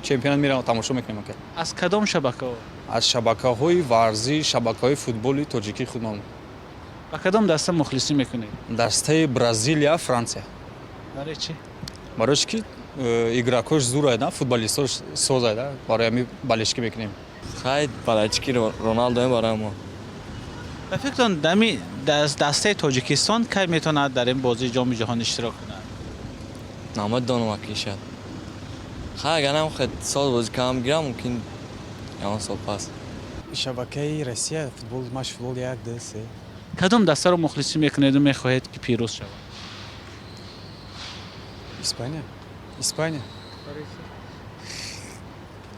чемпионат мира тамошо мекунем ка. از کدام شبکه ها؟ аз шабакаҳои варзиш, шабакаҳои футболи тоҷикии худмон. و کدام دسته مخلصی میکنید؟ дастаи Бразилия, Франсия. برای چی؟ барои чӣ ки игрокош зур айда, футболистош соз айда, барои ҳамин балешкӣ мекунем. خیلی بالچکی رونالدو برای ما. و فکر دمی دسته تاجیکستان کی میتونه در این بازی جام جهانی اشتراک کنه؟ نامد دانم اکی شد. خیلی اگر هم خیلی سال بازی کم گیرم ممکن یه سال پس. شبکه روسیه فوتبال ماش فوتبال یک دو سه. کدام دسته رو مخلصی میکنید و میخواهید که پیروز شود؟ اسپانیا. اسپانیا.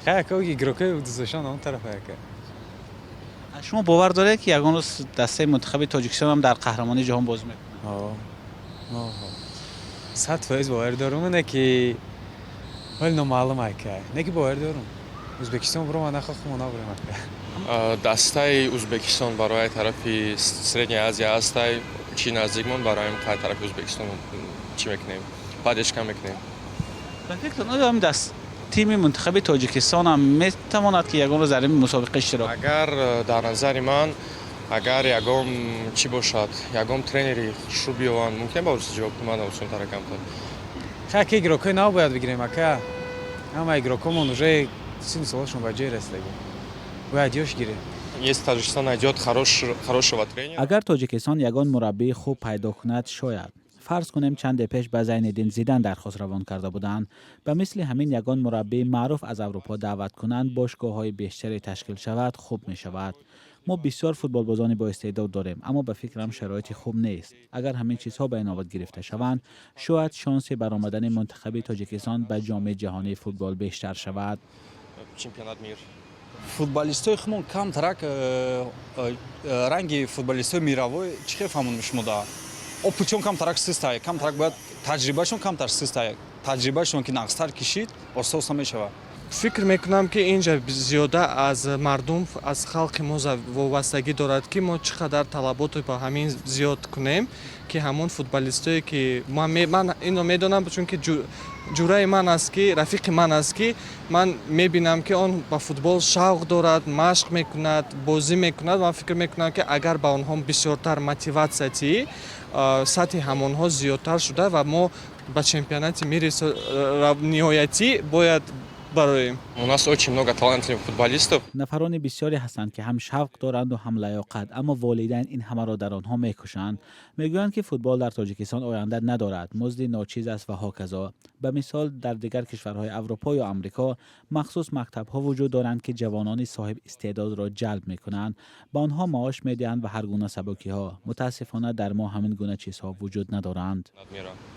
خیلی که گروکای دوستشان اون طرف که. شما باور دارید که یگان روز دسته منتخب تاجیکستان هم در قهرمانی جهان بازی میکنه؟ آه. 100% باور دارم نه که ولی نامعلومه که نه که باور دارم. ازبکستان برو من نخواهم نبرم که. دستای ازبکستان برای طرفی سرینی آسیا هستای چین نزدیکمون برای این طرف ازبکستان چی میکنیم؟ بعدش کم میکنیم. فکر کنم آیا دست تیم منتخب تاجیکستان هم میتواند که یگان روز در این مسابقه اشتراک کنه؟ اگر در نظر من اگر یگام چی باشد یگام ترینری شو بیوان ممکن باشه جواب من اوسون ترکم تا. خیلی گروکای نو باید بگیریم که. اما گروکامون уже سین سالشون باید رسیده. باید یوش گیره. Если Таджикистан найдет хорошего тренера. اگر تاجیکستان یگان مربی خوب پیدا کند شاید فرض کنیم چند پیش به زین زیدان درخواست روان کرده بودند به مثل همین یگان مربی معروف از اروپا دعوت کنند باشگاه‌های بیشتری تشکیل شود خوب می شود. ما بسیار فوتبال بازان با استعداد داریم اما به فکرم شرایط خوب نیست. اگر همین چیزها به نوبت گرفته شوند شاید شانس برآمدن منتخب تاجیکستان به جام جهانی فوتبال بیشتر شود. Чемпионат мира. футболистои хумон камтарак ранги футболистои мировой чӣ хел фаҳмон мешумода опучон камтарак систае камтарак бояд таҷрибашон камтар систае таҷрибашон ки нақстар кишид ососа мешавад. فکر میکنم که اینجا زیاده از مردم از خلق ما وابستگی دارد که ما چقدر طلبات با همین زیاد کنیم که همون فوتبالیستایی که من اینو میدونم چون که جورای من است که رفیق من است که من میبینم که اون با فوتبال شوق دارد مشق میکند بازی میکند و فکر میکنم که اگر با اونها بسیارتر موتیواسیتی سطح همونها زیادتر شده و ما به چمپیونات میرسیم نهایتی باید برای У нас очень много талантливых футболистов. نفران بسیاری هستند که هم شوق دارند و هم لیاقت اما والدین این همه را در آنها میکشند. میگویند که فوتبال در تاجیکستان آینده ندارد مزد ناچیز است و هاکذا. به مثال در دیگر کشورهای اروپا یا آمریکا مخصوص مکتب‌ها وجود دارند که جوانان صاحب استعداد را جلب میکنند با آنها معاش میدهند و هر گونه سبکی‌ها. متاسفانه در ما همین گونه چیزها وجود ندارند.